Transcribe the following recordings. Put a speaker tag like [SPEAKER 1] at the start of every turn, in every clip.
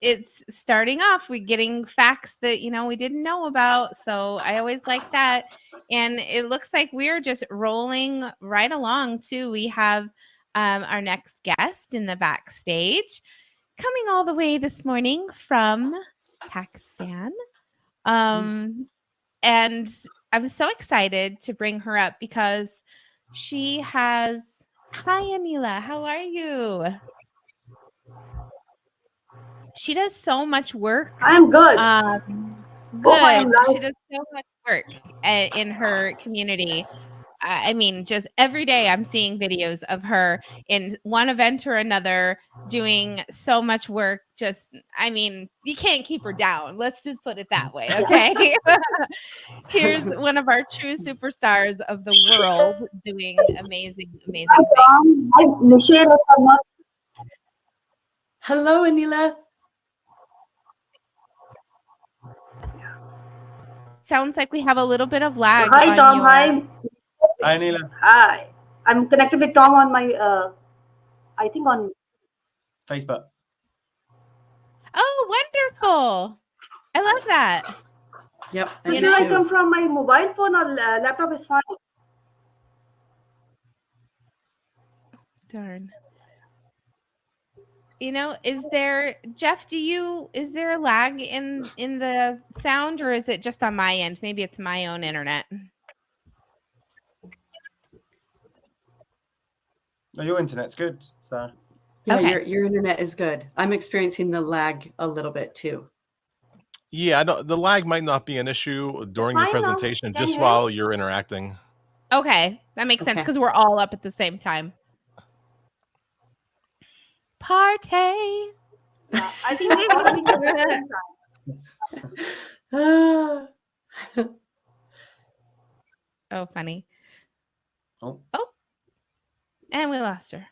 [SPEAKER 1] it's starting off. We're getting facts that, we didn't know about. So I always like that. And it looks like we're just rolling right along too. We have our next guest in the backstage coming all the way this morning from Pakistan. And I'm so excited to bring her up because she has. Hi, Anila. How are you? She does so much work.
[SPEAKER 2] I'm good. Hope I am
[SPEAKER 1] Good. She
[SPEAKER 2] right.
[SPEAKER 1] does so much work in her community. I mean, just every day I'm seeing videos of her in one event or another doing so much work. I mean, you can't keep her down. Let's just put it that way. Okay. Here's one of our true superstars of the world doing amazing, amazing things.
[SPEAKER 2] Hi, Michelle.
[SPEAKER 3] Hello, Anila.
[SPEAKER 1] Sounds like we have a little bit of lag.
[SPEAKER 2] Hi, Tom. Hi.
[SPEAKER 4] Hi, Neela.
[SPEAKER 2] Hi. I'm connected with Tom on my, I think on
[SPEAKER 4] Facebook.
[SPEAKER 1] Oh, wonderful. I love that.
[SPEAKER 3] Yep.
[SPEAKER 2] So should I come from my mobile phone or laptop is fine?
[SPEAKER 1] Darn. Is there, Jeff, is there a lag in the sound, or is it just on my end? Maybe it's my own internet.
[SPEAKER 4] No, your internet's good, so.
[SPEAKER 3] Yeah,
[SPEAKER 1] Okay.
[SPEAKER 3] your internet is good. I'm experiencing the lag a little bit too.
[SPEAKER 5] Yeah, the lag might not be an issue during your presentation, just while you're interacting.
[SPEAKER 1] Okay, that makes sense because we're all up at the same time. Party.
[SPEAKER 2] Yeah, I think we're all having the same time.
[SPEAKER 1] Oh, funny.
[SPEAKER 4] Oh.
[SPEAKER 1] And we lost her.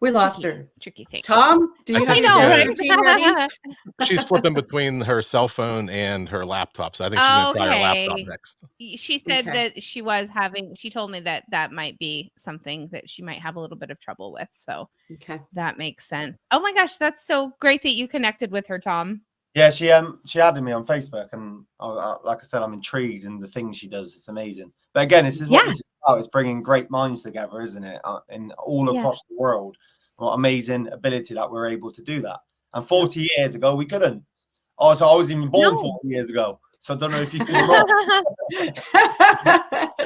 [SPEAKER 3] We lost her.
[SPEAKER 1] Tricky thing.
[SPEAKER 3] Tom, do you have your routine ready?
[SPEAKER 5] She's flipping between her cell phone and her laptop, so I think she's going to try her laptop next.
[SPEAKER 1] She said that she told me that might be something that she might have a little bit of trouble with. So that makes sense. Oh my gosh, that's so great that you connected with her, Tom.
[SPEAKER 4] Yeah, she added me on Facebook, and like I said, I'm intrigued in the things she does. It's amazing. But again, this is what this is about. It's bringing great minds together, isn't it? In all across the world. What amazing ability that we're able to do that. And 40 years ago, we couldn't. Oh, so I was even born 40 years ago. So I don't know if you can.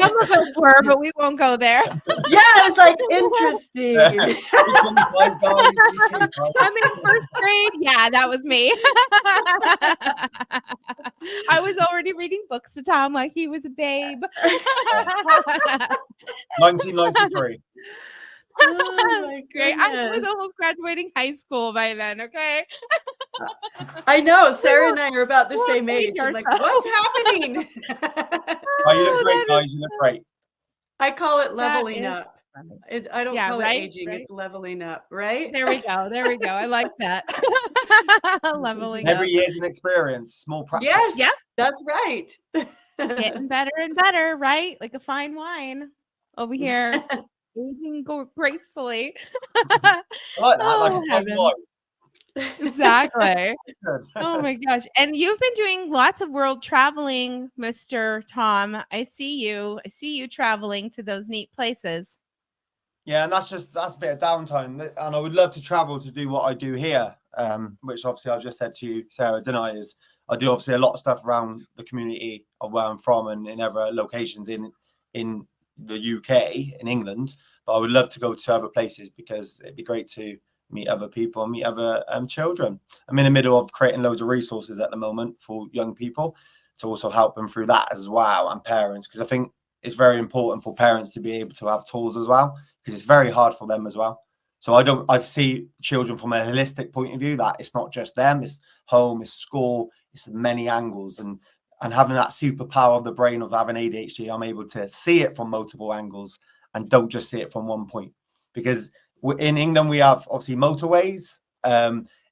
[SPEAKER 1] Some of us were, but we won't go there.
[SPEAKER 3] Yeah, I was like, interesting.
[SPEAKER 1] I'm in first grade. Yeah, that was me. I was already reading books to Tom like he was a babe.
[SPEAKER 4] 1993.
[SPEAKER 3] Oh my
[SPEAKER 1] Great. I was almost graduating high school by then. Okay.
[SPEAKER 3] I know. Sarah and I are about the same age. I'm like, what's happening?
[SPEAKER 4] Oh, you look great, guys. You look great.
[SPEAKER 3] I call it leveling up. I don't call it aging.
[SPEAKER 1] Right?
[SPEAKER 3] It's leveling up, right?
[SPEAKER 1] There we go. I like that. Leveling
[SPEAKER 4] Every
[SPEAKER 1] up.
[SPEAKER 4] year's an experience. Small practice.
[SPEAKER 3] Yes.
[SPEAKER 1] Yep.
[SPEAKER 3] That's right.
[SPEAKER 1] Getting better and better, right? Like a fine wine over here. Aging gracefully.
[SPEAKER 4] I like that. Like a fine wine.
[SPEAKER 1] Exactly. Oh my gosh. And you've been doing lots of world traveling, Mr. Tom. I see you traveling to those neat places.
[SPEAKER 4] Yeah, and that's a bit of downtime. And I would love to travel to do what I do here, which obviously I just said to you, Sarah, didn't I? Is I do obviously a lot of stuff around the community of where I'm from and in other locations in the UK, in England. But I would love to go to other places because it'd be great to meet other people and meet other children. I'm in the middle of creating loads of resources at the moment for young people to also help them through that as well, and parents, because I think it's very important for parents to be able to have tools as well, because it's very hard for them as well. So I see children from a holistic point of view, that it's not just them, it's home, it's school, it's many angles, and having that superpower of the brain of having ADHD, I'm able to see it from multiple angles and don't just see it from one point. Because in England, we have obviously motorways.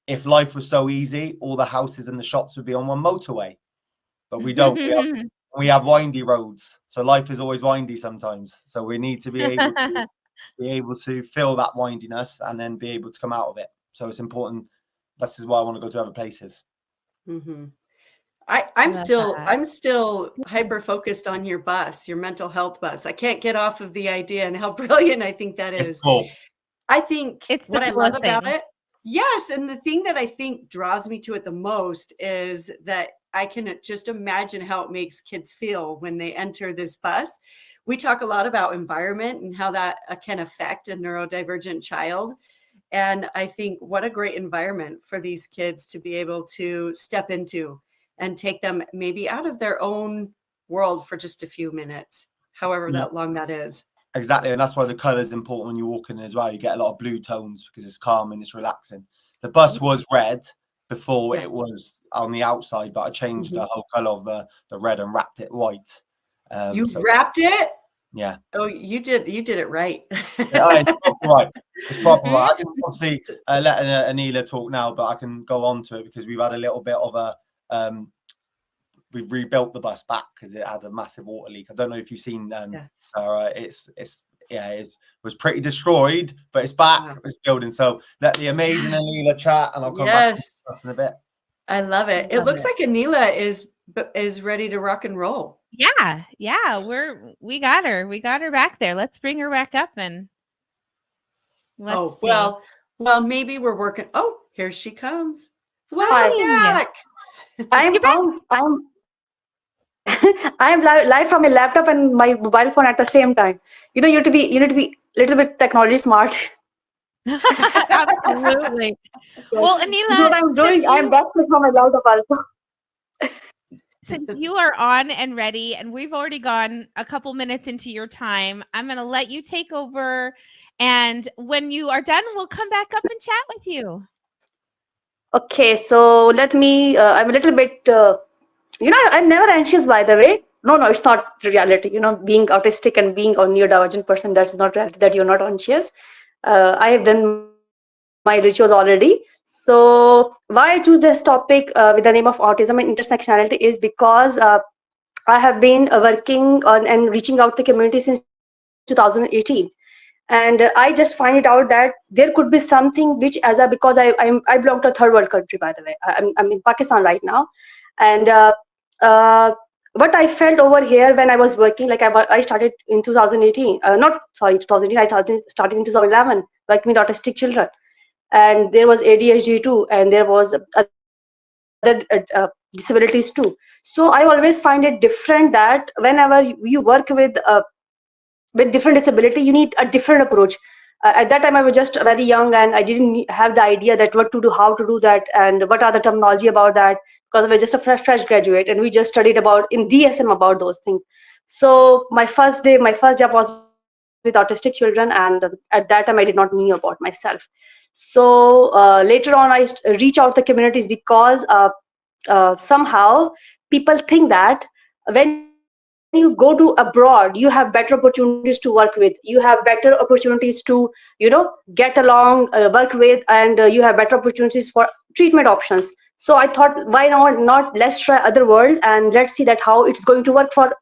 [SPEAKER 4] If life was so easy, all the houses and the shops would be on one motorway, but we don't. We have windy roads, so life is always windy sometimes. So we need to be able to feel that windiness and then be able to come out of it. So it's important this is why I want to go to other places.
[SPEAKER 3] Mm-hmm. I'm still hyper focused on your bus, your mental health bus. I can't get off of the idea and how brilliant I think that is.
[SPEAKER 4] It's cool.
[SPEAKER 3] I think
[SPEAKER 1] It's
[SPEAKER 3] what
[SPEAKER 1] the
[SPEAKER 3] I love
[SPEAKER 1] coolest
[SPEAKER 3] about
[SPEAKER 1] thing.
[SPEAKER 3] it, yes, and the thing that I think draws me to it the most is that I can just imagine how it makes kids feel when they enter this bus. We talk a lot about environment and how that can affect a neurodivergent child. And I think what a great environment for these kids to be able to step into and take them maybe out of their own world for just a few minutes, however that long that is.
[SPEAKER 4] Exactly, and that's why the colour is important when you're walking as well. You get a lot of blue tones because it's calm and it's relaxing. The bus was red before it was on the outside, but I changed the whole colour of the red and wrapped it white.
[SPEAKER 3] You wrapped it?
[SPEAKER 4] Yeah.
[SPEAKER 3] Oh, you did it right.
[SPEAKER 4] It's proper right. It's proper right. I can obviously let Anila talk now, but I can go on to it because we've had a little bit of a we've rebuilt the bus back because it had a massive water leak. I don't know if you've seen Sarah. It was pretty destroyed, but it's back. It's building. So let the amazing Anila chat, and I'll come back to us in a bit.
[SPEAKER 3] I love it. It looks like Anila is ready to rock and roll.
[SPEAKER 1] Yeah, we got her. We got her back there. Let's bring her back up and let's see.
[SPEAKER 3] Well, maybe we're working. Oh, here she comes.
[SPEAKER 6] Welcome
[SPEAKER 3] back.
[SPEAKER 6] I'm live from my laptop and my mobile phone at the same time. You need to be a little bit technology smart.
[SPEAKER 1] Absolutely. Well, Anila,
[SPEAKER 6] what I'm doing, I'm back from my laptop also.
[SPEAKER 1] Since you are on and ready, and we've already gone a couple minutes into your time, I'm going to let you take over. And when you are done, we'll come back up and chat with you.
[SPEAKER 6] Okay, so let me, I'm a little bit, I'm never anxious, by the way. No, it's not reality. Being autistic and being a neurodivergent person, that's not reality, that you're not anxious. I have done my rituals already. So why I choose this topic with the name of autism and intersectionality is because I have been working on and reaching out to the community since 2018. And I just find it out that there could be something which, because I belong to a third world country, by the way. I'm in Pakistan right now, and what I felt over here when I was working, like I started in 2018, 2018. I started in 2011 working with autistic children, and there was ADHD too, and there was other disabilities too. So I always find it different that whenever you work with different disability, you need a different approach. At that time, I was just very young and I didn't have the idea that what to do, how to do that, and what are the terminology about that, because I was just a fresh graduate and we just studied in DSM about those things. So my first job was with autistic children, and at that time I did not know about myself. So later on, I reach out to communities because somehow people think that when you go to abroad, you have better opportunities to work with, you have better opportunities to get along, work with, and you have better opportunities for treatment options. So I thought, why not let's try other world and let's see that how it's going to work for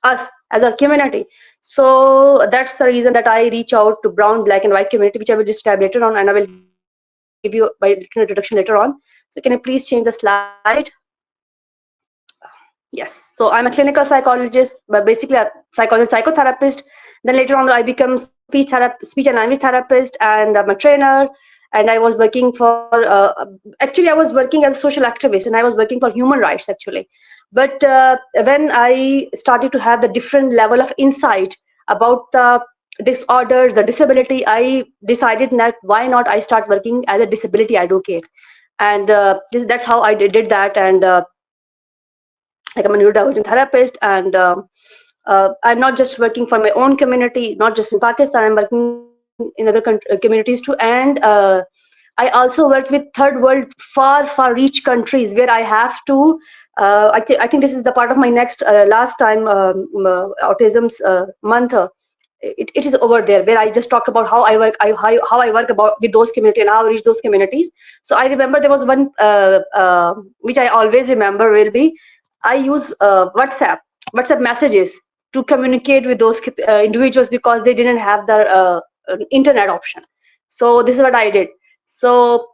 [SPEAKER 6] us as a community. So that's the reason that I reach out to brown, black and white community, which I will describe later on, and I will give you my introduction later on. So can you please change the slide? Yes, so I'm a clinical psychologist, but basically a psychotherapist. Then later on, I become speech and language therapist, and I'm a trainer. And I was working for, actually, I was working as a social activist, and I was working for human rights, actually. But when I started to have the different level of insight about the disorders, the disability, I decided that why not I start working as a disability advocate. And that's how I did that. And like I'm a neurodivergent therapist, and I'm not just working for my own community, not just in Pakistan, I'm working in other communities too. And I also work with third world, far reach countries where I have to, I think this is the part of my next, last time Autism's month. It is over there where I just talked about how I work, how I work about with those communities and how I reach those communities. So I remember there was one which I always remember will be, I use WhatsApp messages to communicate with those individuals because they didn't have the internet option. So this is what I did. So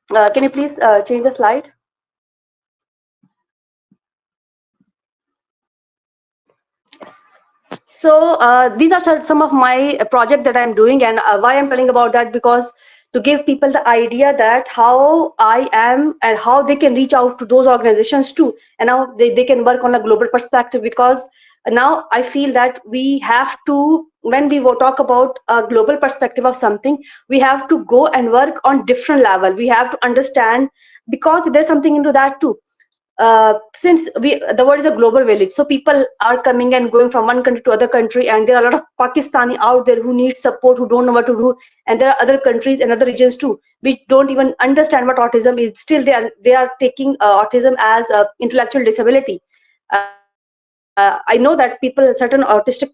[SPEAKER 6] Can you please change the slide? Yes. So these are some of my project that I'm doing, and why I'm telling about that, because to give people the idea that how I am and how they can reach out to those organizations too, and how they can work on a global perspective. Because now I feel that we have to, when we talk about a global perspective of something, we have to go and work on different level. We have to understand, because there's something into that too. Since the world is a global village, so people are coming and going from one country to other country, and there are a lot of Pakistani out there who need support, who don't know what to do, and there are other countries and other regions too which don't even understand what autism is. Still they are taking autism as intellectual disability. I know that people, certain autistic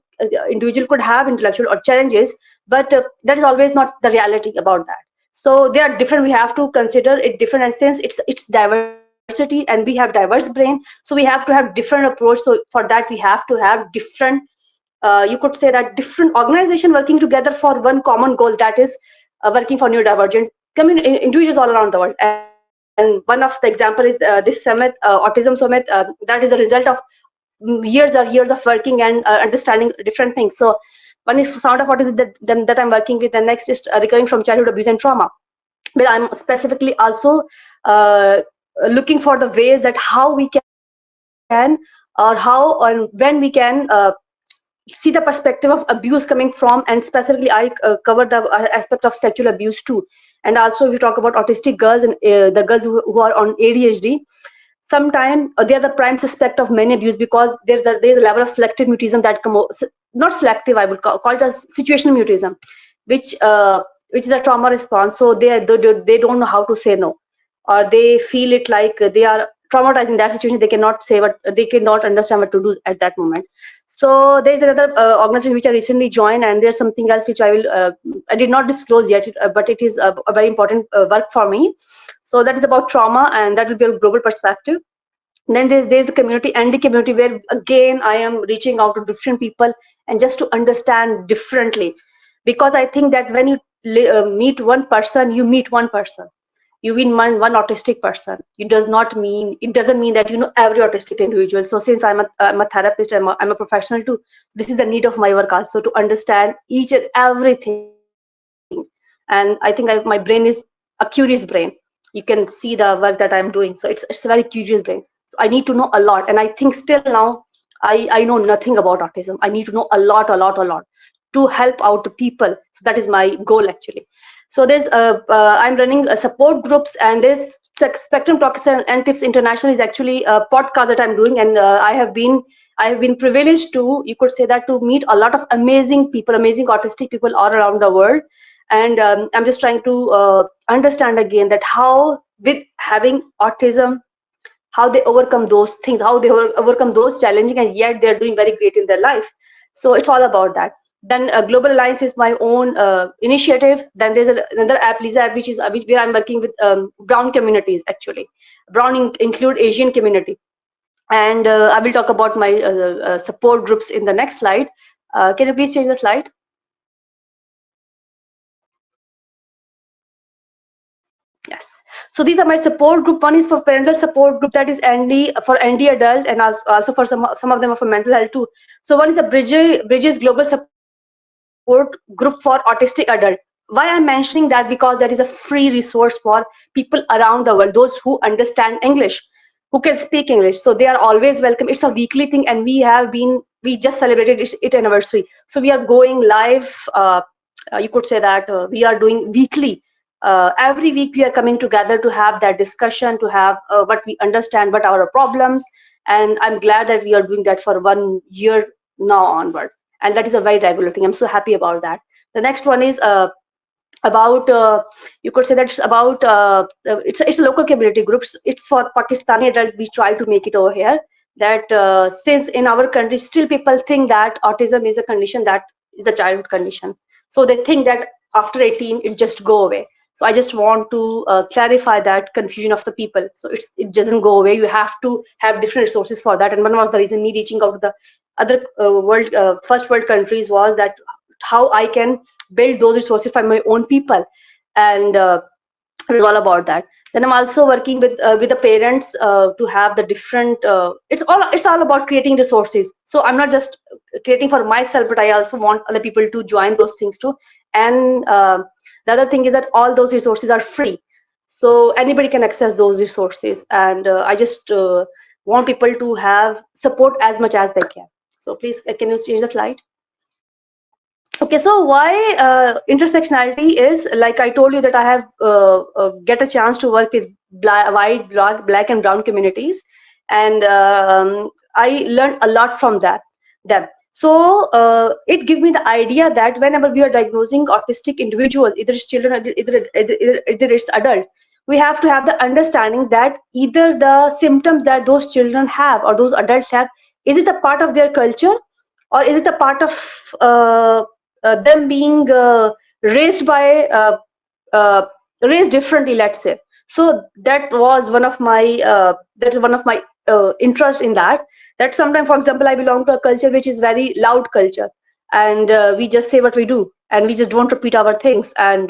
[SPEAKER 6] individual could have intellectual or challenges, but that is always not the reality about that. So they are different, we have to consider it different, and since it's diversity and we have diverse brain, so we have to have different approach. So for that we have to have different, you could say that different organization working together for one common goal, that is working for neurodivergent individuals all around the world. And one of the example is this summit, Autism Summit, that is a result of years of working and understanding different things. So one is sound of autism that I'm working with, and next is recovering from childhood abuse and trauma, but I'm specifically also uh, looking for the ways that how we can, or how and when we can see the perspective of abuse coming from, and specifically I cover the aspect of sexual abuse too. And also we talk about autistic girls and the girls who are on ADHD. Sometimes they are the prime suspect of many abuse, because there's a level of selective mutism that not selective, I would call it as situational mutism, which which is a trauma response. So they don't know how to say no, or they feel it like they are traumatized in that situation. They cannot say what, they cannot understand what to do at that moment. So there's another organization which I recently joined, and there's something else which I did not disclose yet, but it is a very important work for me. So that is about trauma, and that will be a global perspective. Then there's the community, ND community, where again I am reaching out to different people and just to understand differently, because I think that when you meet one person, you meet one person, you meet one autistic person. It doesn't mean that you know every autistic individual. So since I'm a therapist, I'm a professional too, this is the need of my work also, to understand each and everything. And I think my brain is a curious brain. You can see the work that I'm doing, so it's a very curious brain. So I need to know a lot, and I think still now I know nothing about autism. I need to know a lot to help out the people. So that is my goal actually. So there's I'm running support groups, and there's Spectrum Talks and Tips International is actually a podcast that I'm doing, and I have been privileged to, you could say that, to meet a lot of amazing people, amazing autistic people all around the world. And I'm just trying to understand again that how, with having autism, how they overcome those things, how they overcome those challenging, and yet they're doing very great in their life. So it's all about that. Then Global Alliance is my own initiative. Then there's another app, Lisa app, where I'm working with brown communities actually. Brown include Asian community. And I will talk about my support groups in the next slide. Can you please change the slide? Yes. So these are my support group. One is for parental support group, that is ND, for ND adult, and also for some of them are for mental health too. So one is the Bridges Global Support Group for Autistic Adult. Why I'm mentioning that? Because that is a free resource for people around the world, those who understand English, who can speak English. So they are always welcome. It's a weekly thing, and we just celebrated its anniversary. So we are going live. You could say that we are doing weekly. Every week we are coming together to have that discussion, to have what we understand, what are our problems. And I'm glad that we are doing that for 1 year now onward. And that is a very regular thing. I'm so happy about that. The next one is about, you could say that it's about, it's a local community groups. It's for Pakistani adult. We try to make it over here. That since in our country, still people think that autism is a condition that is a childhood condition. So they think that after 18, it just go away. So I just want to clarify that confusion of the people. So it doesn't go away. You have to have different resources for that. And one of the reasons me reaching out to the other first world countries was that how I can build those resources for my own people. And It's all about that. Then I'm also working with the parents to have the different. It's all about creating resources. So I'm not just creating for myself, but I also want other people to join those things too. And the other thing is that all those resources are free, so anybody can access those resources. And I just want people to have support as much as they can. So please, can you change the slide? Okay, so why intersectionality is, like I told you, that I have get a chance to work with white, black and brown communities, and I learned a lot from them. So it gives me the idea that whenever we are diagnosing autistic individuals, either it's children or either it's adult, we have to have the understanding that either the symptoms that those children have or those adults have, is it a part of their culture, or is it a part of them being raised by uh, raised differently, let's say. So that was one of my that's one of my interest in that sometimes, for example, I belong to a culture which is very loud culture, and we just say what we do, and we just don't repeat our things, and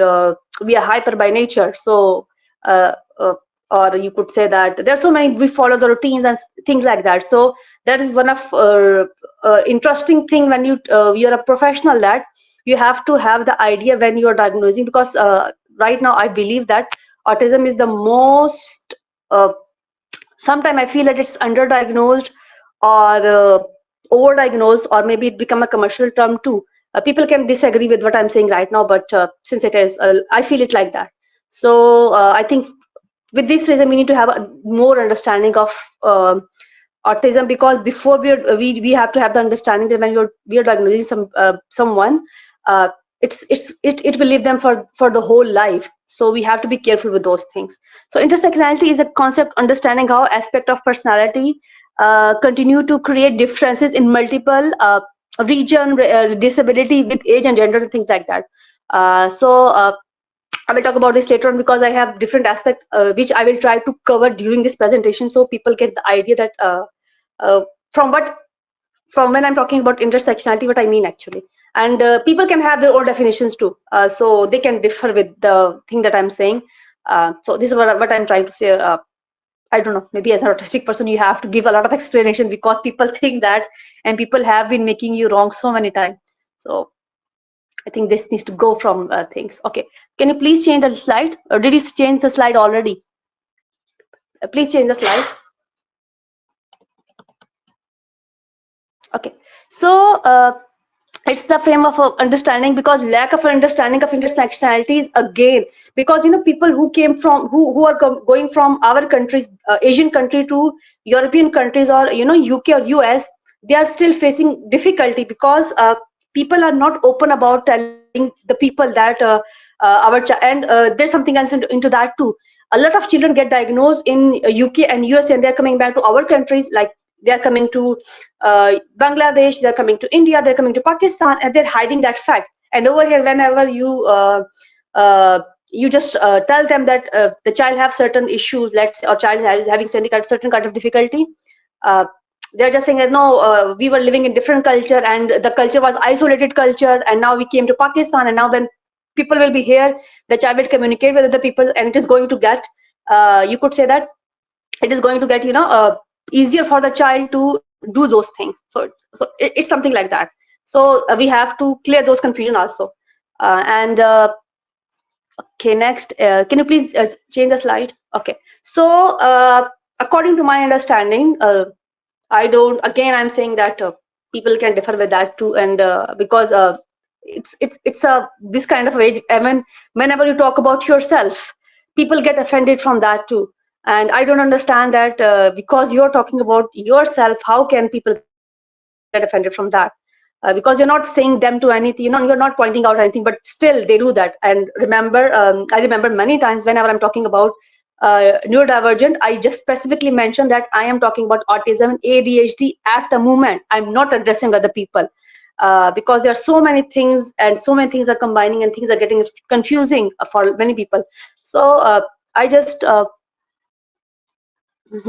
[SPEAKER 6] we are hyper by nature. So uh, uh, or you could say that there are so many, we follow the routines and things like that. So that is one of interesting thing when you're a professional, that you have to have the idea when you are diagnosing, because right now I believe that autism is the most sometimes I feel that it's underdiagnosed, or overdiagnosed, or maybe it become a commercial term too. People can disagree with what I'm saying right now, but since it is, I feel it like that. So I think with this reason we need to have a more understanding of autism, because before we have to have the understanding that when we are diagnosing someone, uh, it will leave them for the whole life. So we have to be careful with those things. So intersectionality is a concept understanding how aspect of personality continue to create differences in multiple region, disability with age and gender and things like that. So I will talk about this later on, because I have different aspects which I will try to cover during this presentation, so people get the idea that uh, from what from when I'm talking about intersectionality, what I mean actually. And people can have their own definitions too, so they can differ with the thing that I'm saying. So this is what I'm trying to say. I don't know, maybe as an autistic person you have to give a lot of explanation, because people think that, and people have been making you wrong so many times. So I think this needs to go from things. Okay, can you please change the slide, or did you change the slide already? Please change the slide. Okay, so it's the frame of understanding, because lack of understanding of intersectionality is, again, because people who came from who are going from our countries, Asian country, to European countries, or UK or US, they are still facing difficulty, because people are not open about telling the people that there's something else into that too. A lot of children get diagnosed in UK and US, and they're coming back to our countries, like they're coming to Bangladesh, they're coming to India, they're coming to Pakistan, and they're hiding that fact. And over here, whenever you just tell them that the child have certain issues, let's say, or child is having certain kind of difficulty, uh, they're just saying that no, we were living in different culture, and the culture was isolated culture, and now we came to Pakistan, and now when people will be here, the child will communicate with other people, and it is going to get, you could say that it is going to get easier for the child to do those things. So it's something like that. So we have to clear those confusion also. And okay, next, can you please change the slide? Okay, so according to my understanding, I don't, again I'm saying that people can differ with that too, and because it's a this kind of age. I mean, whenever you talk about yourself, people get offended from that too. And I don't understand that, because you're talking about yourself, how can people get offended from that? Because you're not saying them to anything, you're not pointing out anything, but still they do that. And remember, I remember many times whenever I'm talking about neurodivergent, I just specifically mentioned that I am talking about autism and ADHD at the moment. I'm not addressing other people, because there are so many things, and so many things are combining, and things are getting confusing for many people. So I just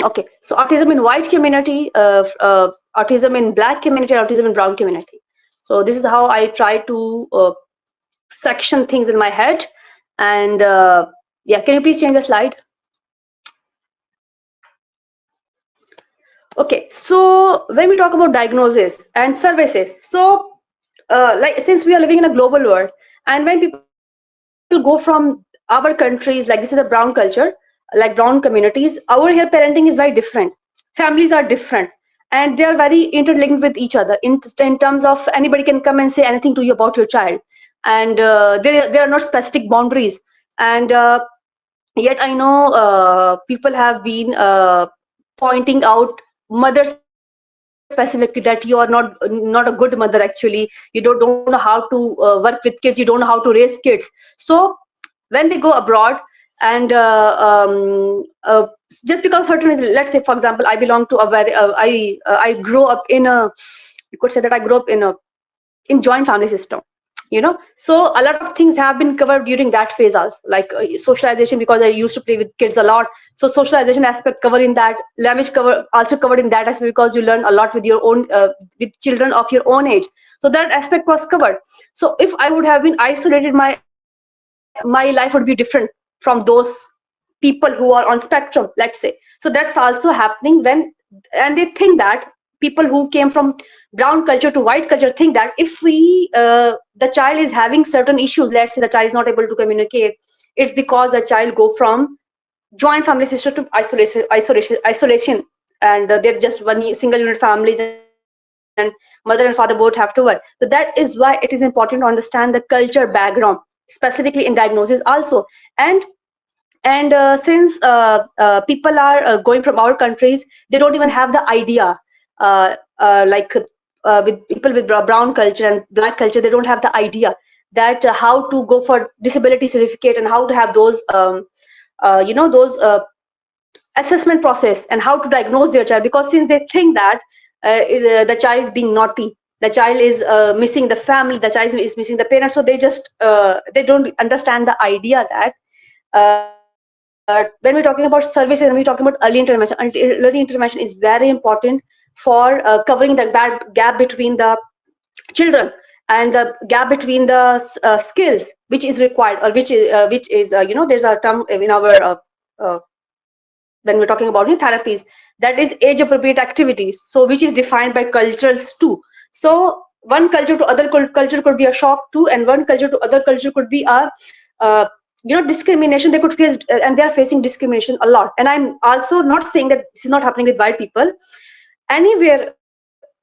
[SPEAKER 6] okay, so autism in white community, autism in black community, autism in brown community. So this is how I try to section things in my head. And Yeah, can you please change the slide? Okay, so when we talk about diagnosis and services, so like since we are living in a global world, and when people go from our countries, like this is a brown culture, like brown communities, our here parenting is very different. Families are different, and they are very interlinked with each other in terms of anybody can come and say anything to you about your child, and there are not specific boundaries. And yet I know people have been pointing out mothers specifically that you are not a good mother actually, you don't know how to work with kids, you don't know how to raise kids. So when they go abroad and just because certain reason, let's say for example I belong to a very I grew up in a, you could say that I grew up in joint family system, you know, so a lot of things have been covered during that phase also, like socialization, because I used to play with kids a lot, so socialization aspect covered in that, language cover also covered in that aspect, because you learn a lot with your own with children of your own age, so that aspect was covered. So if I would have been isolated, my life would be different from those people who are on spectrum, let's say. So that's also happening when, and they think that people who came from brown culture to white culture think that if we the child is having certain issues, let's say the child is not able to communicate, it's because the child go from joint family system to isolation, and there's just one single unit families, and mother and father both have to work. So that is why it is important to understand the culture background, specifically in diagnosis also. And since people are going from our countries, they don't even have the idea, like with people with brown culture and black culture, they don't have the idea that how to go for disability certificate and how to have those you know, those assessment process and how to diagnose their child, because since they think that the child is being naughty, the child is missing the family, the child is missing the parents, so they just they don't understand the idea that when we're talking about services and we're talking about early intervention is very important for covering the gap between the children and the gap between the skills which is required, or which is you know, there's a term in our uh, when we're talking about new therapies, that is age appropriate activities, so which is defined by cultures too. So one culture to other culture could be a shock too, and one culture to other culture could be a uh, you know, discrimination they could face, and they are facing discrimination a lot. And I'm also not saying that this is not happening with white people anywhere.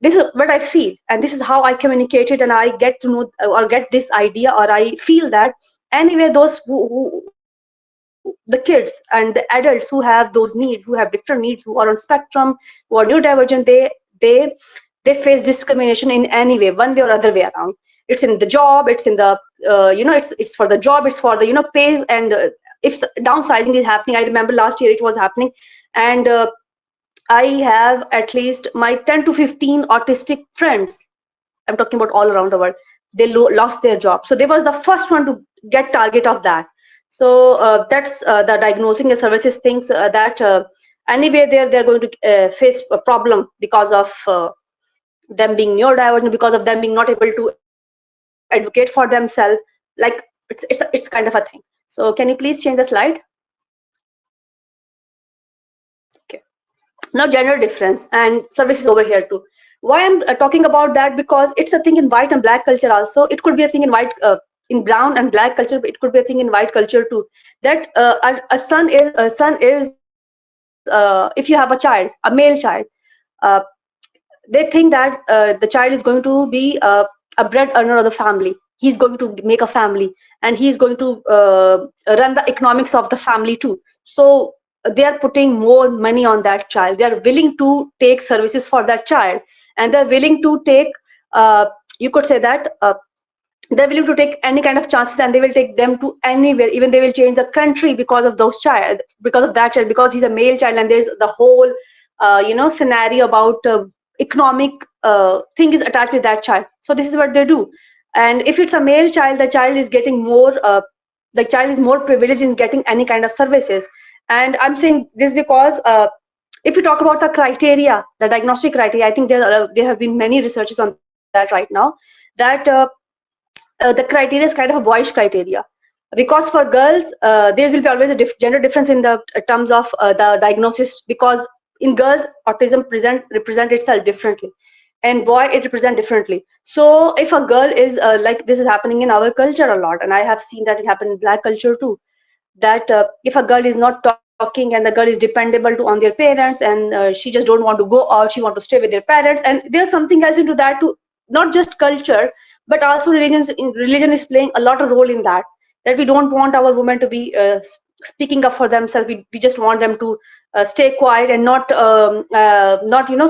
[SPEAKER 6] This is what I feel, and this is how I communicate it, and I get to know or get this idea, or I feel that anywhere those who the kids and the adults who have those needs, who have different needs, who are on spectrum, who are neurodivergent, they face discrimination in any way, one way or other way around. It's in the job, it's in the you know, it's for the job, it's for the, you know, pay, and if downsizing is happening, I remember last year it was happening, and I have at least my 10 to 15 autistic friends, I'm talking about all around the world, they lost their job, so they was the first one to get target of that. So that's the diagnosing and services things that anyway they're going to face a problem because of them being neurodivergent, because of them being not able to advocate for themselves, like it's kind of a thing. So can you please change the slide? Okay. Now gender difference and services over here too. Why I'm talking about that, because it's a thing in white and black culture also. It could be a thing in white in brown and black culture, but it could be a thing in white culture too, that a son is if you have a child, a male child, uh, they think that the child is going to be a bread earner of the family, he's going to make a family, and he's going to run the economics of the family too. So they are putting more money on that child, they are willing to take services for that child, and they're willing to take you could say that they're willing to take any kind of chances, and they will take them to anywhere, even they will change the country because of those child, because of that child, because he's a male child, and there's the whole you know, scenario about economic thing is attached with that child. So this is what they do. And if it's a male child, the child is getting more the child is more privileged in getting any kind of services. And I'm saying this because if you talk about the criteria, the diagnostic criteria, I think there have been many researches on that right now, that the criteria is kind of a boyish criteria. because for girls there will be always a gender difference in the terms of the diagnosis, because in girls autism represent itself differently, and boy it represent differently. So if a girl is like, this is happening in our culture a lot, and I have seen that it happen in black culture too, that if a girl is not talking and the girl is dependable to on their parents, and she just don't want to go out, she want to stay with their parents, and there's something else into that too. Not just culture, but also religion is playing a lot of role in that, that we don't want our women to be speaking up for themselves. We just want them to stay quiet and not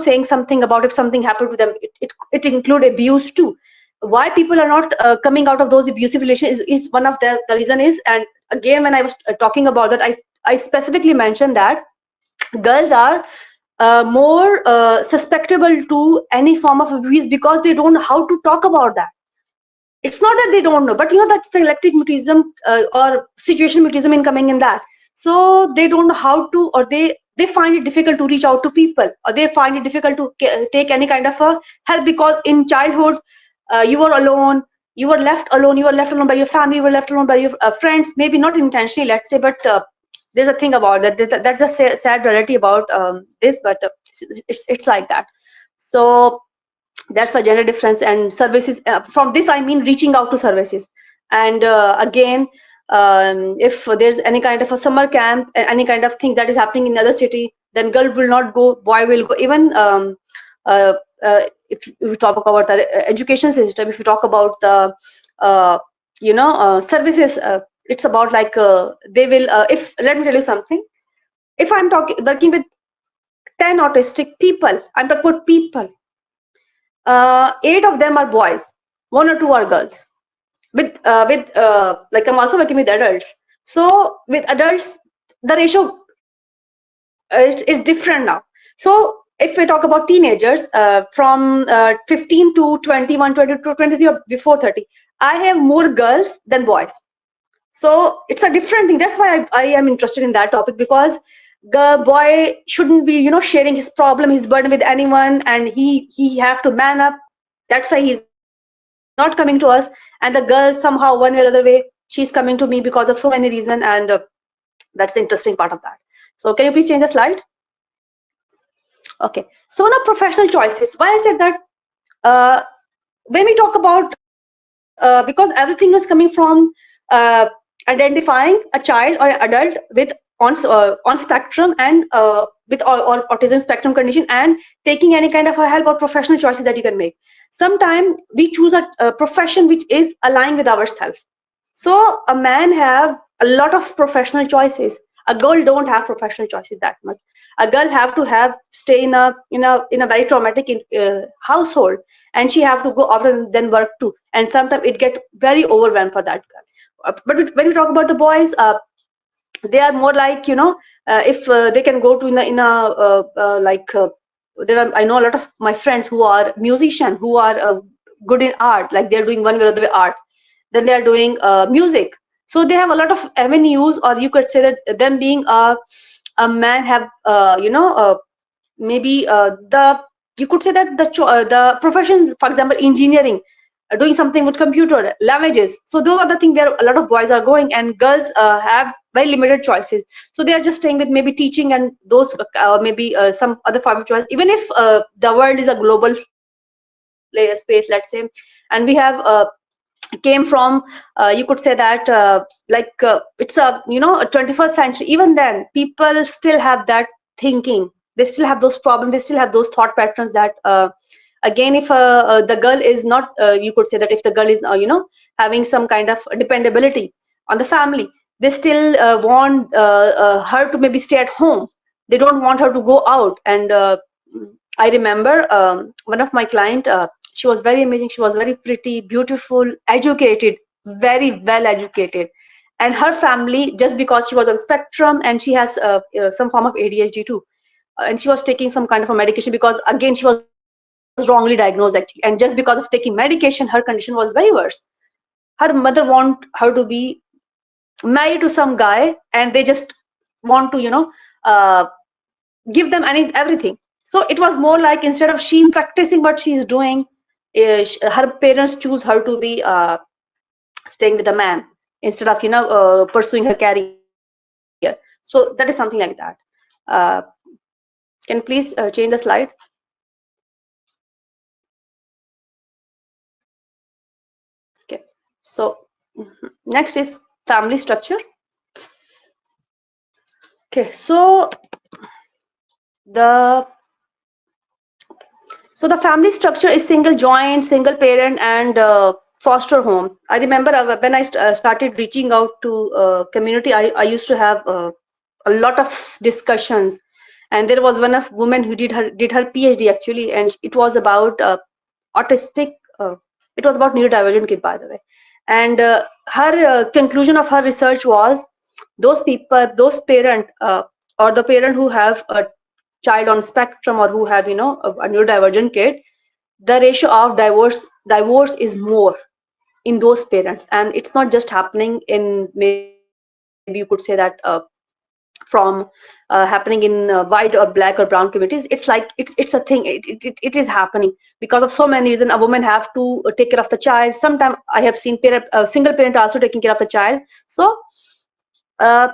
[SPEAKER 6] saying something about if something happened to them. It include abuse too. Why people are not coming out of those abusive relations is one of the reason is. And again, when I was talking about that, I specifically mentioned that girls are more susceptible to any form of abuse because they don't know how to talk about that. It's not that they don't know, but that selective mutism or situational mutism in coming in that. So they don't know how to, or they find it difficult to reach out to people, or they find it difficult to take any kind of a help, because in childhood you were alone, you were left alone, you were left alone by your family, you were left alone by your friends, maybe not intentionally, let's say, but there's a thing about that. That's a sad reality about this, but it's like that. So that's why gender difference and services, from this I mean reaching out to services. And again, if there's any kind of a summer camp, any kind of thing that is happening in another city, then girl will not go, boy will go. Even if we talk about the education system, if we talk about the services, it's about like they will if let me tell you something. If I'm working with 10 autistic people, I'm talking about people, 8 of them are boys, 1 or 2 are girls. With like, I'm also working with adults. So with adults, the ratio is different now. So if we talk about teenagers, from 15 to 21, 22, 23, or before 30, I have more girls than boys. So it's a different thing. That's why I am interested in that topic, because the boy shouldn't be sharing his problem, his burden with anyone, and he have to man up. That's why he's not coming to us. And the girl, somehow one way or other way, she's coming to me because of so many reasons. And that's the interesting part of that. So can you please change the slide? Okay. So now professional choices. Why I said that, when we talk about because everything is coming from identifying a child or adult with on spectrum and with or autism spectrum condition, and taking any kind of a help or professional choices that you can make. Sometimes we choose a profession which is aligned with ourselves. So a man have a lot of professional choices. A girl don't have professional choices that much. A girl have to stay in a very traumatic household, and she have to go out and then work too. And sometimes it get very overwhelmed for that girl. But when you talk about the boys, they are more like if they can go to I know a lot of my friends who are musicians, who are good in art, like they're doing one way or the way art, then they are doing music. So they have a lot of avenues, or you could say that them being a man have maybe you could say that the profession, for example, engineering, doing something with computer languages. So those are the things where a lot of boys are going, and girls have very limited choices. So they are just staying with maybe teaching and those maybe some other form of choice. Even if the world is a global space, let's say, and we have came from you could say that it's a a 21st century. Even then people still have that thinking, they still have those problems, they still have those thought patterns that again, if the girl is not you could say that if the girl is having some kind of dependability on the family, they still want her to maybe stay at home. They don't want her to go out. And I remember one of my client, she was very amazing, she was very pretty, beautiful, educated, very well educated, and her family, just because she was on spectrum and she has some form of ADHD too, and she was taking some kind of a medication, because again she was wrongly diagnosed actually, and just because of taking medication her condition was very worse. Her mother want her to be married to some guy, and they just want to uh, give them everything. So it was more like, instead of she practicing what she's doing, her parents choose her to be staying with a man instead of pursuing her career. So that is something like that. Can you please change the slide? Okay, so next is family structure. Okay, so the family structure is single joint, single parent, and foster home. I remember when I started reaching out to community, I used to have a lot of discussions, and there was one of woman who did her PhD actually, and it was about autistic. It was about neurodivergent kid, by the way, and her conclusion of her research was those people, those parent, or the parent who have a child on spectrum or who have a neurodivergent kid, the ratio of divorce is more in those parents, and it's not just happening in, maybe you could say that from happening in white or black or brown communities. It's like it's a thing. It is happening because of so many reasons. A woman have to take care of the child. Sometimes I have seen single parent also taking care of the child. So uh,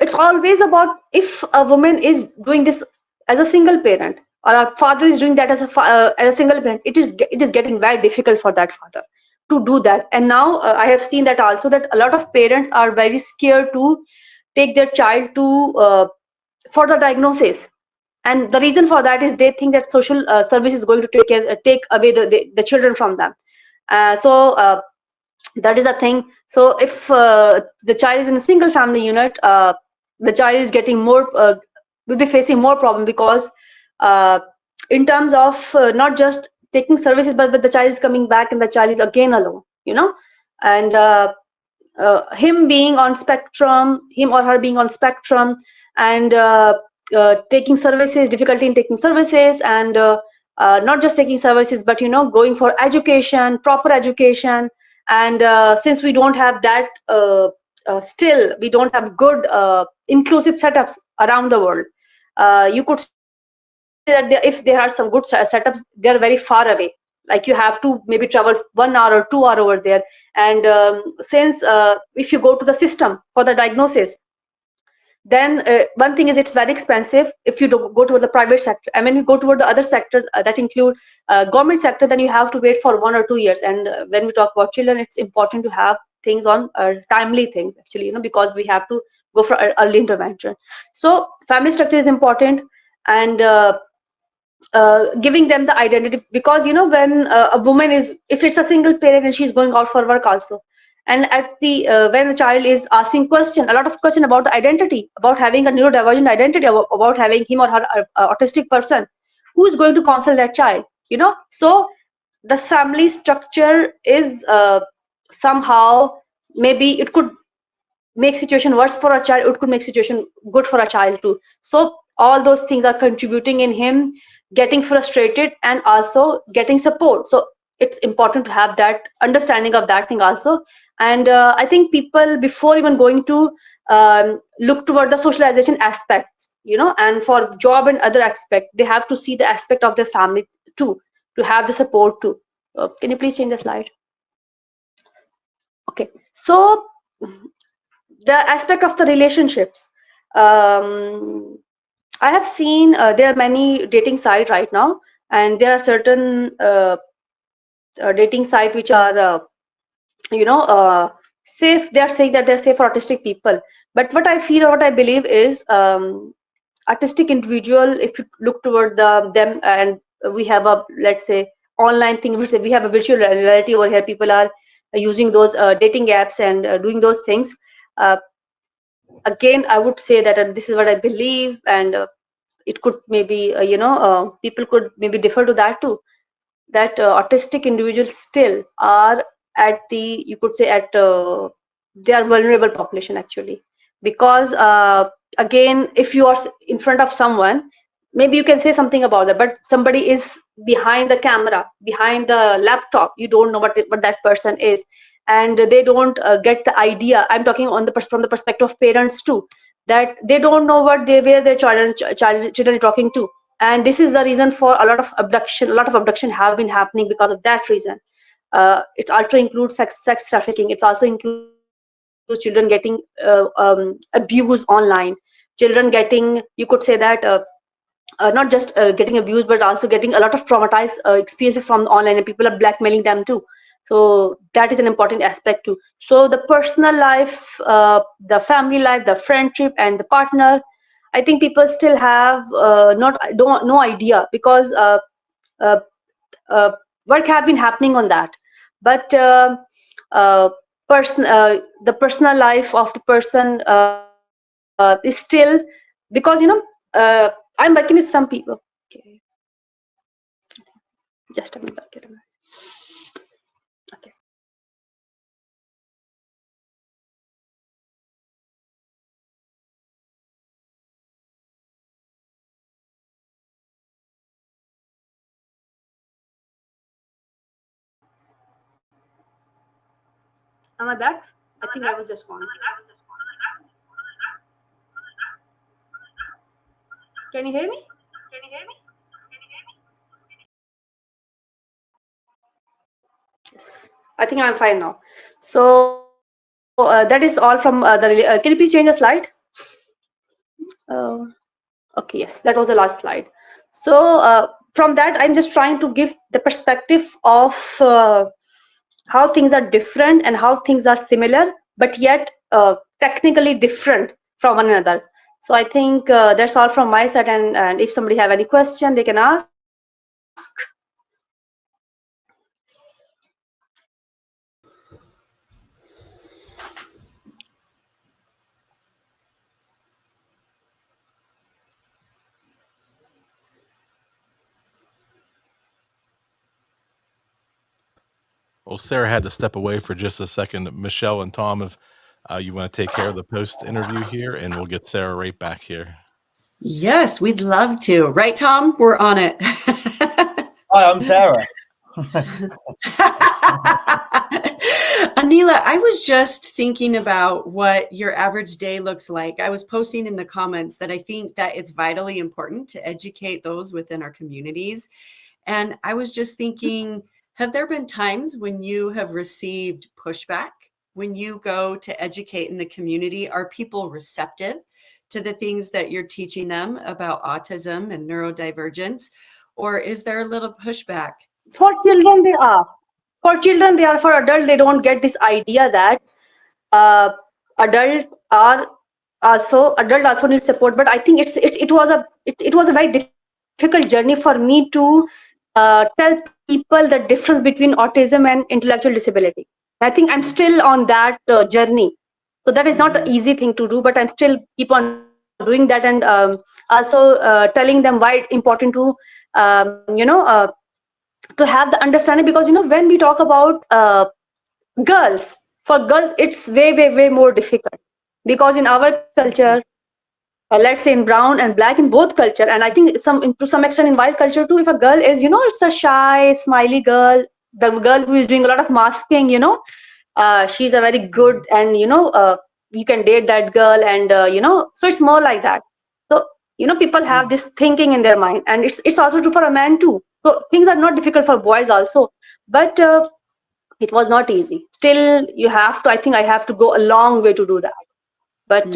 [SPEAKER 6] it's always about, if a woman is doing this as a single parent, or a father is doing that as a single parent, it is getting very difficult for that father to do that. And now I have seen that also, that a lot of parents are very scared to take their child to for the diagnosis, and the reason for that is they think that social service is going to take away the children from them. So that is a thing. So if the child is in a single family unit, the child is getting more will be facing more problem, because uh, in terms of not just taking services, but the child is coming back and the child is again alone, and him being on spectrum, him or her being on spectrum, and taking services, difficulty in taking services, and not just taking services, but going for education, proper education. And since we don't have that, still we don't have good inclusive setups around the world. You could say that if there are some good setups, they are very far away. Like you have to maybe travel 1 hour or 2 hour over there. And since if you go to the system for the diagnosis, then one thing is it's very expensive if you go toward the private sector. And when you go toward the other sector that include government sector, then you have to wait for 1 or 2 years. And when we talk about children, it's important to have things on timely things, actually, because we have to go for early intervention. So family structure is important, and giving them the identity, because when a woman is, if it's a single parent and she's going out for work also, and at the when the child is asking a lot of question about the identity, about having a neurodivergent identity, about having him or her autistic person, who is going to counsel that child? So the family structure is somehow, maybe it could make situation worse for a child, it could make situation good for a child too. So all those things are contributing in him getting frustrated and also getting support. So it's important to have that understanding of that thing also. And I think people, before even going to look toward the socialization aspects, and for job and other aspect, they have to see the aspect of their family too, to have the support too. Can you please change the slide? Okay, so the aspect of the relationships, I have seen there are many dating sites right now, and there are certain dating sites which are safe. They are saying that they're safe for autistic people, but what I feel or what I believe is autistic individual, if you look toward them, and we have a, let's say, online thing, which we have a virtual reality over here, people are using those dating apps and doing those things. Again, I would say that, and this is what I believe, and it could maybe people could maybe differ to that too, that autistic individuals still are at the, you could say, at they are vulnerable population actually, because again, if you are in front of someone, maybe you can say something about that, but somebody is behind the camera, behind the laptop, you don't know what that person is, and they don't get the idea. I'm talking on from the perspective of parents too, that they don't know where their children are talking to. And this is the reason for a lot of abduction have been happening because of that reason. It also includes sex trafficking. It also includes children getting abused online, children getting, you could say that, not just getting abused, but also getting a lot of traumatized experiences from online, and people are blackmailing them too. So that is an important aspect too. So the personal life, the family life, the friendship, and the partner, I think people still have no idea, because uh, work have been happening on that. But uh, the personal life of the person is still, because I'm working with some people. Okay, just a minute. Okay. Am I back? I think I was just gone. Can you hear me? Yes, I think I'm fine now. So that is all from can you please change the slide? Uh, okay, yes, that was the last slide. So from that, I'm just trying to give the perspective of how things are different and how things are similar, but yet technically different from one another. So I think that's all from my side, and if somebody have any question, they can ask.
[SPEAKER 5] Well, Sarah had to step away for just a second. Michelle and Tom, if you want to take care of the post interview here, and we'll get Sarah right back here.
[SPEAKER 3] Yes, we'd love to. Right, Tom? We're on it.
[SPEAKER 4] Hi, I'm Sarah.
[SPEAKER 3] Anila, I was just thinking about what your average day looks like. I was posting in the comments that I think that it's vitally important to educate those within our communities. And I was just thinking, have there been times when you have received pushback when you go to educate in the community? Are people receptive to the things that you're teaching them about autism and neurodivergence? Or is there a little pushback?
[SPEAKER 6] For children, they are. For children, they are. For adults, they don't get this idea that uh, adult are adult also need support. But I think it was a very difficult journey for me to tell people the difference between autism and intellectual disability. I think I'm still on that journey. So that is not an easy thing to do, but I'm still keep on doing that, and also telling them why it's important to to have the understanding, because when we talk about girls, for girls it's way more difficult, because in our culture, let's say in brown and black, in both culture, and I think to some extent in white culture too, if a girl is, it's a shy smiley girl, the girl who is doing a lot of masking, she's a very good, and you can date that girl, and so it's more like that. So people have this thinking in their mind, and it's also true for a man too. So things are not difficult for boys also, but it was not easy. Still, you have to, I think I have to go a long way to do that, but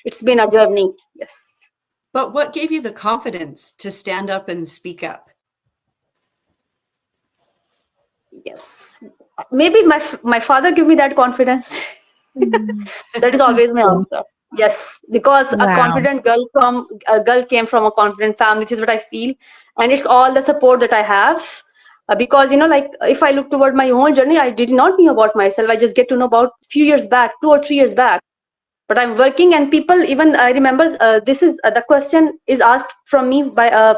[SPEAKER 6] it's been a journey. Yes.
[SPEAKER 3] But what gave you the confidence to stand up and speak up?
[SPEAKER 6] Yes, maybe my father gave me that confidence. That is always my answer. Yes, because a confident girl came from a confident family, which is what I feel, and it's all the support that I have. Because like if I look toward my own journey, I did not know about myself. I just get to know about few years back, 2 or 3 years back. But I'm working, and people, even I remember this is the question is asked from me by a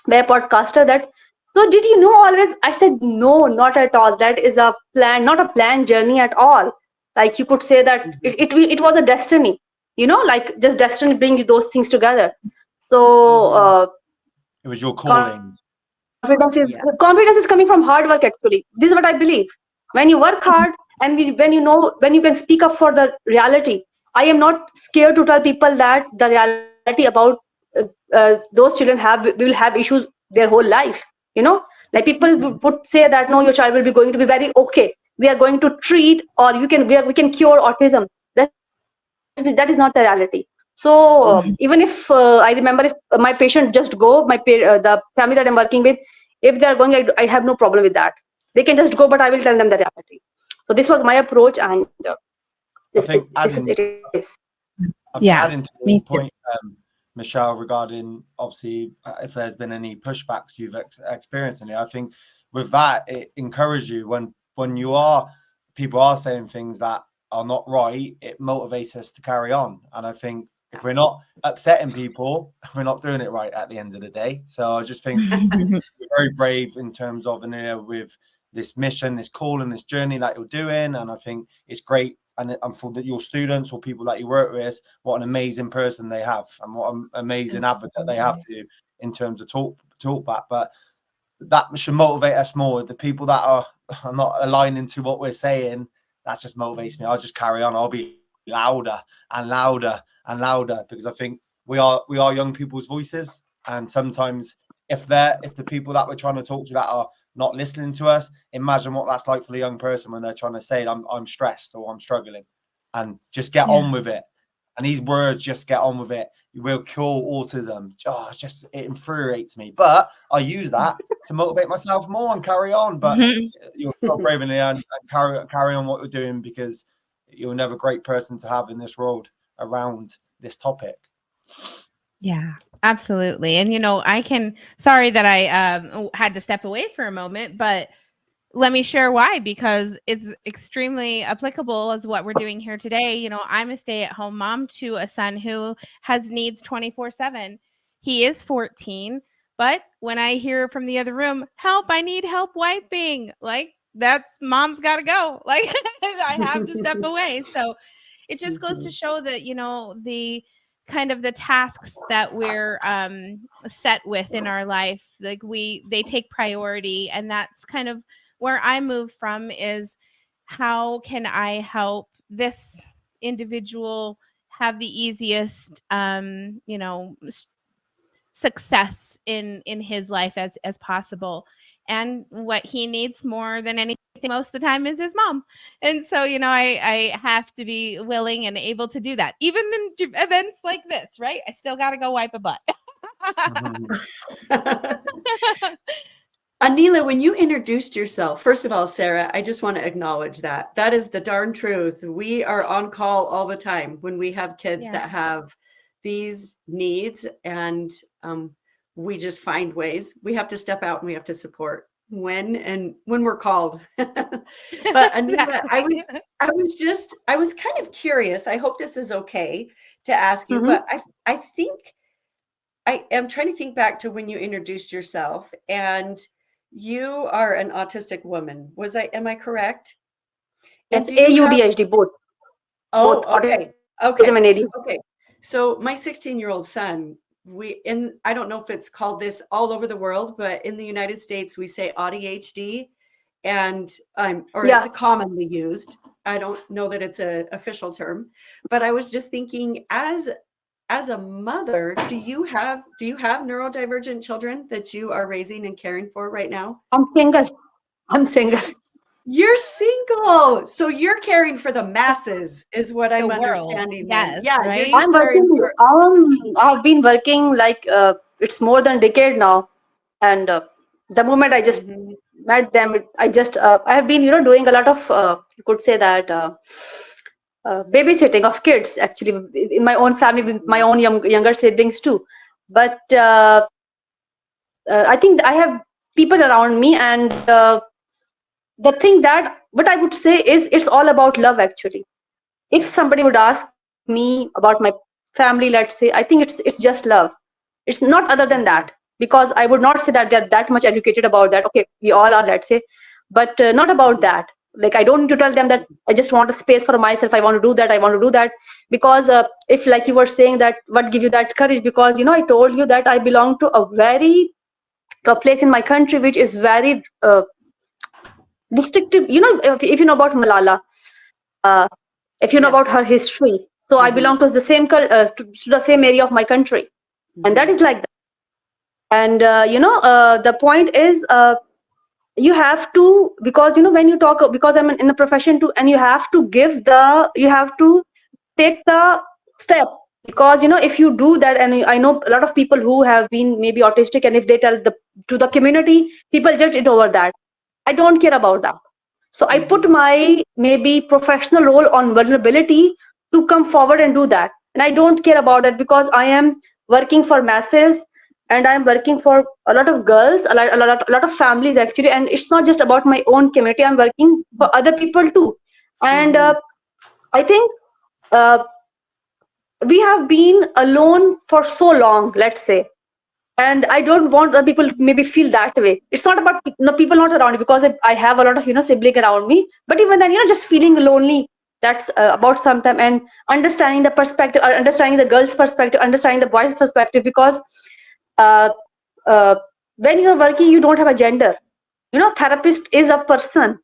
[SPEAKER 6] podcaster, that, so did you know always? I said, no, not at all. That is a plan, not a planned journey at all. Like you could say that it was a destiny, like just destiny bring those things together. So
[SPEAKER 4] It was your calling.
[SPEAKER 6] confidence is coming from hard work. Actually, this is what I believe. When you work hard, and when you can speak up for the reality. I am not scared to tell people that the reality about those children will have issues their whole life. Like people would say that no, your child will be going to be very okay. We are going to treat, or we can cure autism. That is not the reality. So even if I remember, if my patient just go, the family that I'm working with, if they are going, I have no problem with that. They can just go, but I will tell them the reality. So this was my approach, and
[SPEAKER 4] I think
[SPEAKER 6] this is it is.
[SPEAKER 4] I think
[SPEAKER 1] Yeah,
[SPEAKER 4] adding to
[SPEAKER 1] me
[SPEAKER 4] your
[SPEAKER 1] too.
[SPEAKER 4] point, Michelle, regarding obviously if there's been any pushbacks you've experienced in it, I think with that it encourages you when people are saying things that are not right, it motivates us to carry on. And I think if we're not upsetting people, we're not doing it right at the end of the day. So I just think you're very brave in terms of with this mission, this call, and this journey that you're doing. And I think it's great. And for your students or people that you work with, what an amazing person they have, and what an amazing advocate they have to in terms of talk back. But that should motivate us more. The people that are not aligning to what we're saying, that just motivates me. I'll just carry on. I'll be louder and louder and louder, because I think we are young people's voices. And sometimes if the people that we're trying to talk to that are not listening to us, imagine what that's like for the young person when they're trying to say I'm stressed or I'm struggling, and just get on with it. And these words, just get on with it. You will cure autism. Oh, it infuriates me. But I use that to motivate myself more and carry on. But you're so brave in the end, and carry on what you're doing, because you're another great person to have in this world around this topic.
[SPEAKER 1] Yeah, absolutely. And sorry that I had to step away for a moment, but let me share why, because it's extremely applicable as what we're doing here today. I'm a stay-at-home mom to a son who has needs 24/7. He is 14, but when I hear from the other room, help, I need help wiping, like that's mom's got to go. Like I have to step away. So it just goes to show that, the kind of the tasks that we're set with in our life, like they take priority. And that's kind of where I move from, is how can I help this individual have the easiest success in his life as possible. And what he needs more than anything most of the time is his mom. And so I have to be willing and able to do that, even in events like this, right? I still got to go wipe a butt.
[SPEAKER 3] Anila, when you introduced yourself, first of all, Sarah, I just want to acknowledge that. That is the darn truth. We are on call all the time when we have kids that have these needs, and we just find ways. We have to step out and we have to support when we're called. But Anila, I was kind of curious. I hope this is okay to ask you, but I think I am trying to think back to when you introduced yourself, and you are an autistic woman. Am I correct?
[SPEAKER 6] It's AUDHD, both.
[SPEAKER 3] Oh,
[SPEAKER 6] Both
[SPEAKER 3] okay.
[SPEAKER 6] autism and ADHD.
[SPEAKER 3] Okay. So my 16-year-old son, I don't know if it's called this all over the world, but in the United States, we say ADHD, and it's commonly used. I don't know that it's an official term, but I was just thinking, as a mother, do you have neurodivergent children that you are raising and caring for right now?
[SPEAKER 6] I'm single.
[SPEAKER 3] You're single, so you're caring for the masses, is what I'm understanding.
[SPEAKER 1] Yes,
[SPEAKER 3] yeah,
[SPEAKER 1] right?
[SPEAKER 6] I'm working. I've been working like it's more than a decade now, and the moment I just met them, I have been doing a lot of you could say that babysitting of kids, actually, in my own family with my own younger siblings too. But I think I have people around me, and the thing that what I would say is it's all about love, actually. If somebody would ask me about my family, let's say, I think it's just love. It's not other than that, because I would not say that they're that much educated about that. Okay, we all are, let's say, but not about that. Like, I don't need to tell them that I just want a space for myself. I want to do that. Because if, like you were saying, that what give you that courage, because I told you that I belong to a place in my country which is very distinctive. If you know about Malala, if you know about her history, so I belong to the same to the same area of my country, and that is like that. And the point is, you have to, because when you talk, because I'm in the profession too, and you have to take the step, because if you do that, and I know a lot of people who have been maybe autistic, and if they tell to the community, people judge it over that. I don't care about that. So I put my maybe professional role on vulnerability to come forward and do that, and I don't care about that, because I am working for masses, and I'm working for a lot of girls, a lot of families actually, and it's not just about my own community. I'm working for other people too, and I think uh, we have been alone for so long, let's say, and I don't want other people to maybe feel that way. It's not about people not around me, because I have a lot of sibling around me, but even then just feeling lonely, that's about some time, and understanding the perspective, understanding the girl's perspective, understanding the boy's perspective, because uh, uh, when you're working, you don't have a gender. Therapist is a person,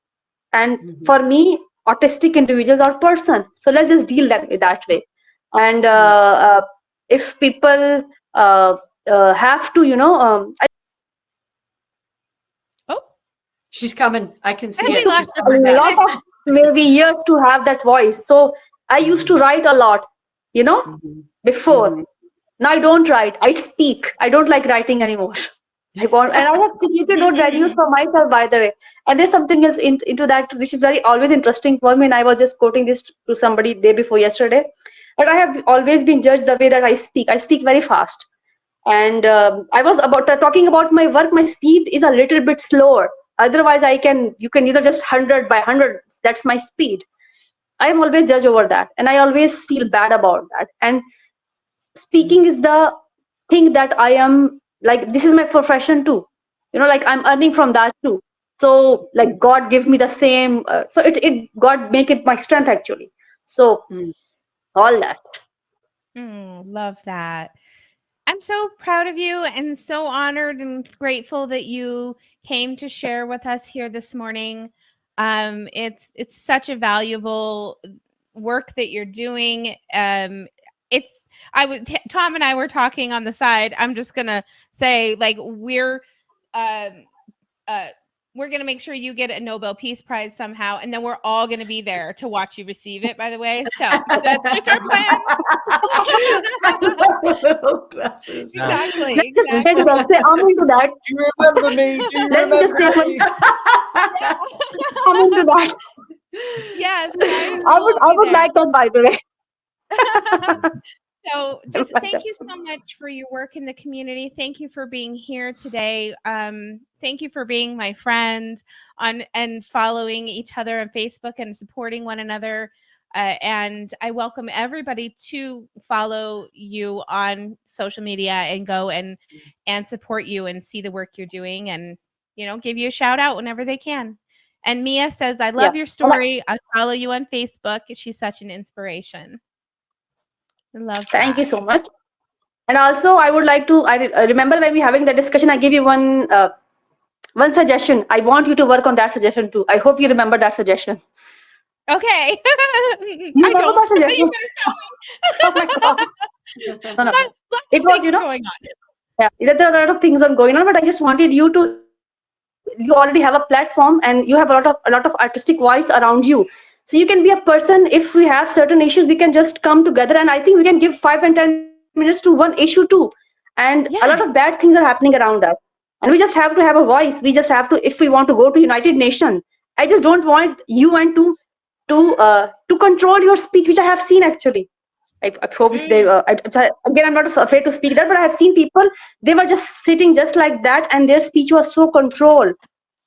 [SPEAKER 6] and for me, autistic individuals are person, so let's just deal them that way. And if people have to
[SPEAKER 1] Oh,
[SPEAKER 3] She's coming. I can see
[SPEAKER 1] we
[SPEAKER 3] it.
[SPEAKER 1] lost
[SPEAKER 3] She's
[SPEAKER 1] her for a
[SPEAKER 3] coming
[SPEAKER 6] a
[SPEAKER 3] back.
[SPEAKER 6] lot of maybe years to have that voice. So I used to write a lot, before. Now I don't write. I speak. I don't like writing anymore. And I have created those values for myself, by the way. And there's something else into that, which is very always interesting for me. And I was just quoting this to somebody day before yesterday. But I have always been judged the way that I speak. I speak very fast. And I was about talking about my work. My speed is a little bit slower. Otherwise, you can just 100 by 100. That's my speed. I am always judged over that, and I always feel bad about that. And speaking is the thing that I am like. This is my profession too. Like I'm earning from that too. So like God give me the same. So it God make it my strength actually. So all that.
[SPEAKER 1] love that. I'm so proud of you and so honored and grateful that you came to share with us here this morning. It's such a valuable work that you're doing. It's Tom and I were talking on the side. I'm just gonna say, like, um, we're going to make sure you get a Nobel Peace Prize somehow, and then we're all going to be there to watch you receive it, by the way. So that's just our plan.
[SPEAKER 3] Glasses.
[SPEAKER 1] Exactly.
[SPEAKER 6] Let me just say, I'm into that.
[SPEAKER 4] Do you remember me? Do you
[SPEAKER 6] Let me just
[SPEAKER 4] remember
[SPEAKER 6] say,
[SPEAKER 4] me?
[SPEAKER 6] I'm into that.
[SPEAKER 1] Yes, I
[SPEAKER 6] I
[SPEAKER 1] will be
[SPEAKER 6] would
[SPEAKER 1] there.
[SPEAKER 6] like that, by the way.
[SPEAKER 1] So just
[SPEAKER 6] Like
[SPEAKER 1] thank
[SPEAKER 6] that.
[SPEAKER 1] you so much for your work in the community. Thank you for being here today. Thank you for being my friend and following each other on Facebook and supporting one another. And I welcome everybody to follow you on social media and go and support you and see the work you're doing, and give you a shout out whenever they can. And Mia says, I
[SPEAKER 6] Yeah.
[SPEAKER 1] love your story. I follow you on Facebook. She's such an inspiration. I love
[SPEAKER 6] Thank you
[SPEAKER 1] that.
[SPEAKER 6] so much. And also, I would like to. I remember when we having the discussion. I gave you one suggestion. I want you to work on that suggestion too. I hope you remember that suggestion.
[SPEAKER 1] Okay.
[SPEAKER 6] You
[SPEAKER 1] I
[SPEAKER 6] remember
[SPEAKER 1] don't.
[SPEAKER 6] that
[SPEAKER 1] You
[SPEAKER 6] suggestion?
[SPEAKER 1] better tell me.
[SPEAKER 6] Oh my god! No, no.
[SPEAKER 1] Lots
[SPEAKER 6] It
[SPEAKER 1] of
[SPEAKER 6] was,
[SPEAKER 1] things going on.
[SPEAKER 6] yeah. There are a lot of things are going on, but I just wanted you to. You already have a platform, and you have a lot of artistic voice around you. So you can be a person. If we have certain issues, we can just come together, and I think we can give 5 and 10 minutes to one issue too. And a lot of
[SPEAKER 1] Yeah.
[SPEAKER 6] bad things are happening around us, and we just have to have a voice. We just have to, if we want to go to United Nations. I just don't want you and to control your speech, which I have seen actually. I hope if they again, I'm not afraid to speak that, but I have seen people, they were just sitting just like that, and their speech was so controlled.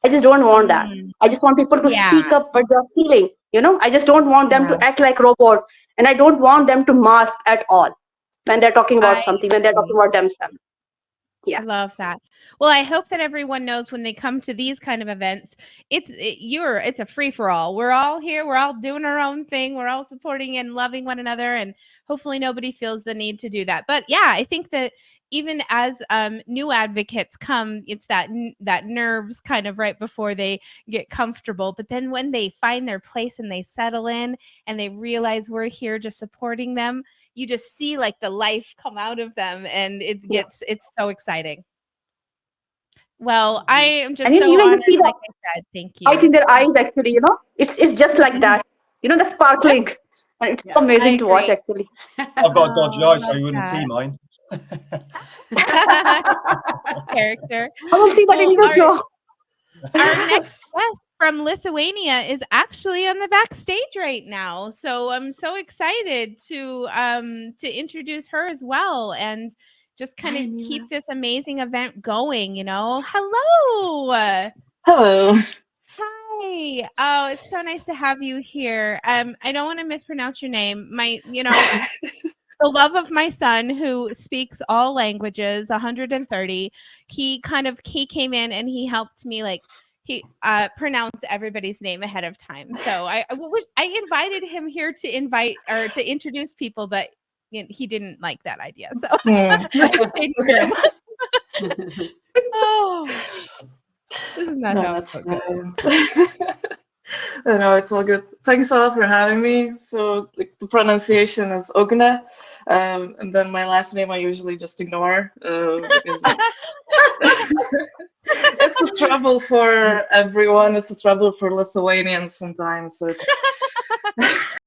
[SPEAKER 6] I just don't want that. I just want people to speak
[SPEAKER 1] Yeah.
[SPEAKER 6] up what they're feeling. I just don't want them
[SPEAKER 1] Yeah.
[SPEAKER 6] to act like robot, and I don't want them to mask at all when they're talking
[SPEAKER 1] I
[SPEAKER 6] about something, when they're talking
[SPEAKER 1] agree.
[SPEAKER 6] about themselves. Yeah.
[SPEAKER 1] Love that. Well, I hope that everyone knows when they come to these kind of events, it's a free for all. We're all here. We're all doing our own thing. We're all supporting and loving one another, and hopefully nobody feels the need to do that. But yeah, I think that even as new advocates come, it's that nerves kind of right before they get comfortable. But then when they find their place and they settle in and they realize we're here just supporting them, you just see like the life come out of them, and it's so exciting. Well, I am just
[SPEAKER 6] And
[SPEAKER 1] so
[SPEAKER 6] you can
[SPEAKER 1] honored.
[SPEAKER 6] just see
[SPEAKER 1] Like
[SPEAKER 6] the
[SPEAKER 1] I said, thank
[SPEAKER 6] light
[SPEAKER 1] you.
[SPEAKER 6] in their eyes, actually, it's just like that, the sparkling. And it's
[SPEAKER 3] Yeah.
[SPEAKER 6] so amazing
[SPEAKER 1] I
[SPEAKER 6] to watch,
[SPEAKER 1] agree.
[SPEAKER 6] actually.
[SPEAKER 4] I've got a dodgy
[SPEAKER 1] Oh,
[SPEAKER 4] eye, so
[SPEAKER 1] love
[SPEAKER 4] you wouldn't see
[SPEAKER 1] that.
[SPEAKER 4] mine.
[SPEAKER 1] Character.
[SPEAKER 6] I will see that in
[SPEAKER 1] Well,
[SPEAKER 6] your show.
[SPEAKER 1] our next guest from Lithuania is actually on the backstage right now. So I'm so excited to introduce her as well and just kind of keep this amazing event going, Hello.
[SPEAKER 7] Hello.
[SPEAKER 1] Hi. Oh, it's so nice to have you here. I don't want to mispronounce your name. The love of my son who speaks all languages, 130. He came in and he helped me he pronounce everybody's name ahead of time. So I invited him here to introduce people, but he didn't like that idea. So I just stayed with him. Oh, isn't that
[SPEAKER 7] No,
[SPEAKER 1] how
[SPEAKER 7] that's
[SPEAKER 1] it goes?
[SPEAKER 7] fine. No, it's all good. Thanks all for having me. So, the pronunciation is Ogne, and then my last name I usually just ignore because it's a trouble for everyone. It's a trouble for Lithuanians sometimes. So it's